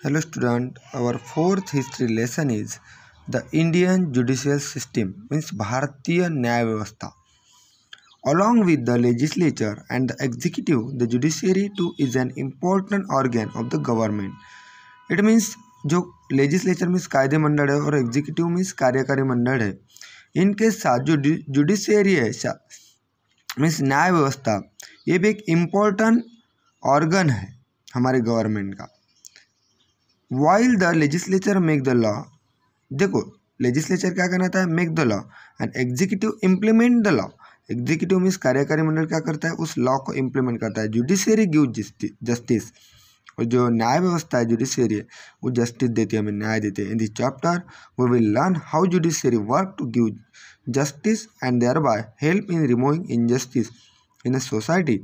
Hello student, our fourth history lesson is the Indian judicial system, means Bharatiya Nyaya Vyavastha. Along with the legislature and the executive, the judiciary too is an important organ of the government. It means जो legislature means कायदे मंडल है और executive means कार्यकारी मंडल है, इनके साथ जो judiciary है मीन्स न्याय व्यवस्था, ये भी एक इम्पोर्टेंट ऑर्गन है हमारे गवर्नमेंट का. While the legislature make the law, देखो लेजिस्लेचर क्या करना है, make the law, and executive implement the law. Executive means कार्यकारी मंडल क्या करता है, उस लॉ को इम्प्लीमेंट करता है. जुडिशियरी गिव जस्टिस, और जो न्याय व्यवस्था है जुडिशियरी है वो जस्टिस देती है, हमें न्याय देती है. In this chapter we will learn how judiciary work to give justice and thereby help in removing injustice in a society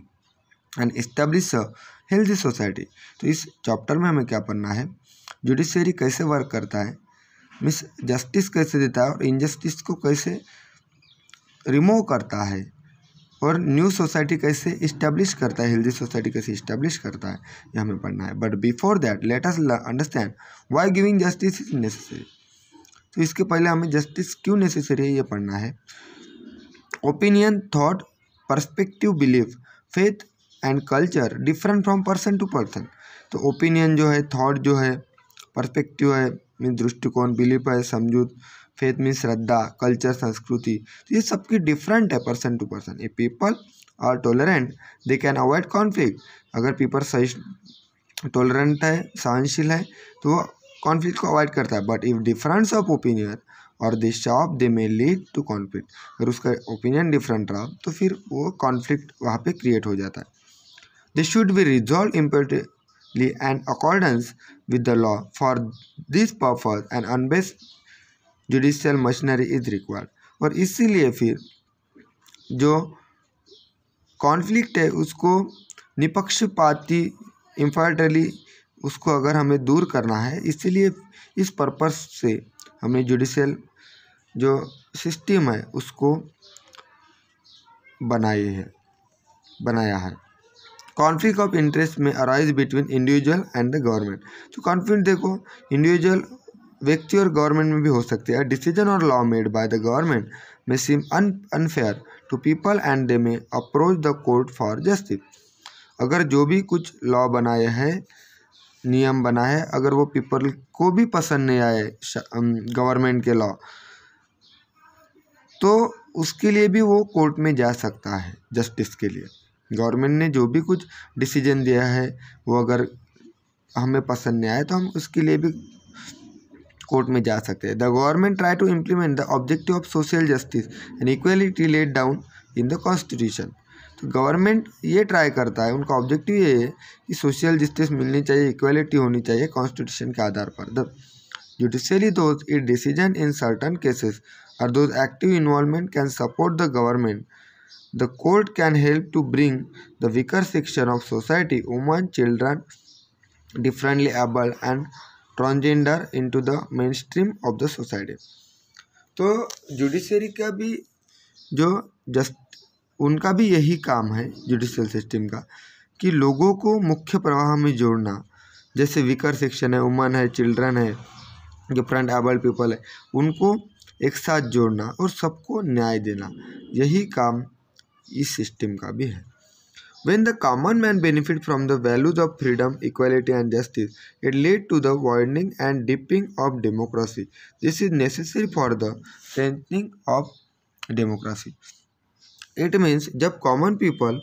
and establish a healthy society. तो इस चैप्टर में हमें क्या पढ़ना है, जुडिशियरी कैसे वर्क करता है, मीन्स जस्टिस कैसे देता है और इनजस्टिस को कैसे रिमूव करता है, और न्यू सोसाइटी कैसे इस्टेब्लिश करता है, हेल्दी सोसाइटी कैसे इस्टेब्लिश करता है, ये हमें पढ़ना है. But before that let us understand why giving justice is necessary. तो इसके पहले हमें जस्टिस क्यों नेसेसरी है ये पढ़ना है. Opinion, thought, perspective, belief, faith and culture different from person to person. तो ओपिनियन जो है, थॉट जो है, पर्सपेक्टिव है मीन्स दृष्टिकोण, बिलीफ है समझूत, फेथ मीन्स श्रद्धा, कल्चर संस्कृति, तो ये सबकी डिफरेंट है person to person. A people are tolerant they can avoid conflict. अगर पीपल सही टॉलरेंट है, सहनशील है, तो वो कॉन्फ्लिक्ट को अवॉइड करता है. But if difference of opinion और they shop they may lead to conflict. अगर उसका ओपिनियन डिफरेंट रहा तो फिर वो कॉन्फ्लिक्ट वहाँ पे क्रिएट हो जाता है. They should be resolve impartially and accordance with the law. For this purpose an unbiased judicial machinery is required. और इसीलिए फिर जो कॉन्फ्लिक्ट है उसको निपक्षपाती इम्पार्टली उसको अगर हमें दूर करना है, इसीलिए इस पर्पस से हमने जुडिशियल जो सिस्टम है उसको बनाया है. कॉन्फ्लिक्ट ऑफ इंटरेस्ट में arise between individual and the government. तो कॉन्फ्लिक्ट देखो इंडिविजुअल व्यक्ति और गवर्नमेंट में भी हो सकते हैं. डिसीजन और law made by the government may seem unfair to people and they may approach the court for justice. अगर जो भी कुछ लॉ बनाए हैं, नियम बना है, अगर वो पीपल को भी पसंद नहीं आए गवर्नमेंट के लॉ, तो उसके लिए भी वो कोर्ट में जा सकता है जस्टिस के लिए. गवर्नमेंट ने जो भी कुछ डिसीजन दिया है वो अगर हमें पसंद नहीं आए तो हम उसके लिए भी कोर्ट में जा सकते हैं. The government try to implement the objective of social justice and equality laid down in the constitution. तो गवर्नमेंट ये ट्राई करता है, उनका ऑब्जेक्टिव ये है कि सोशल जस्टिस मिलनी चाहिए, इक्वलिटी होनी चाहिए कॉन्स्टिट्यूशन के आधार पर. The judicially does it decision in certain cases और does active involvement can support the government. The court can help to bring the weaker section of society, women, children, differently able and transgender into the mainstream of the society. तो judiciary का भी जो उनका भी यही काम है judicial system का, कि लोगों को मुख्य प्रवाह में जोड़ना. जैसे वीकर सेक्शन है, वुमन है, चिल्ड्रन है, डिफरेंट एबल्ड पीपल है, उनको एक साथ जोड़ना और सबको न्याय देना, यही काम इस सिस्टम का भी है. When the common man benefit from the values of freedom, equality and justice, it lead to the widening and deepening of democracy. This is necessary for the strengthening of democracy. It means जब common people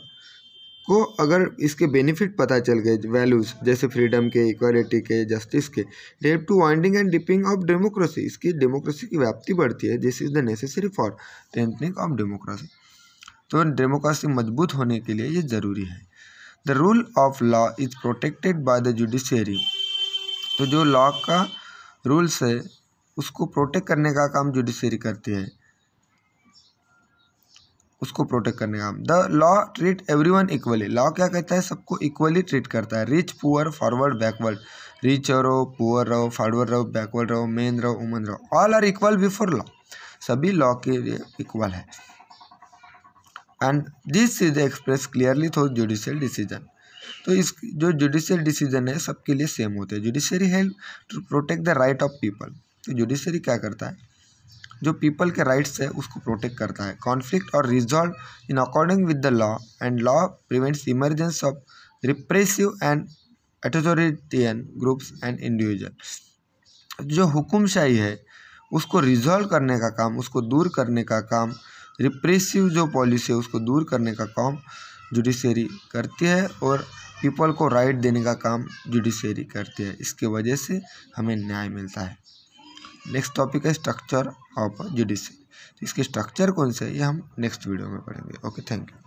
को अगर इसके benefit पता चल गए, values जैसे freedom के, equality के, जस्टिस के, led two winding and dipping of democracy, इसकी डेमोक्रेसी की व्याप्ति बढ़ती है. This is the necessary for strengthening of democracy. तो डेमोक्रेसी मजबूत होने के लिए ये ज़रूरी है. The rule of law is protected by the judiciary. तो जो लॉ का रूल्स है उसको प्रोटेक्ट करने का काम जुडिशियरी करती है, उसको प्रोटेक्ट करने का काम. The law treat everyone equally. Law क्या कहता है, सबको इक्वली ट्रीट करता है. Rich, poor, forward, backward, rich रहो, पुअर रहो, फॉरवर्ड रहो, बैकवर्ड रहो, मेन रहो, वुमन रहो, all are equal before law. सभी लॉ के लिए इक्वल है. and this is expressed clearly through judicial decision. तो इस जो जुडिशियल डिसीजन है सबके लिए सेम होते हैं। Judiciary help to protect the right of people. तो जुडिशरी क्या करता है, जो पीपल के राइट्स है उसको प्रोटेक्ट करता है। कॉन्फ्लिक्ट और resolve in according with the law, and law prevents emergence of repressive and authoritarian groups and individual. जो हुकुमशाही है उसको रिजॉल्व करने का काम, उसको दूर करने का काम, रिप्रेसिव जो पॉलिसी है उसको दूर करने का काम जुडिशरी करती है, और पीपल को राइट देने का काम जुडिशरी करती है। इसके वजह से हमें न्याय मिलता है। नेक्स्ट टॉपिक है स्ट्रक्चर ऑफ जुडिशरी। इसके स्ट्रक्चर कौन से है ये हम नेक्स्ट वीडियो में पढ़ेंगे। Okay, thank you.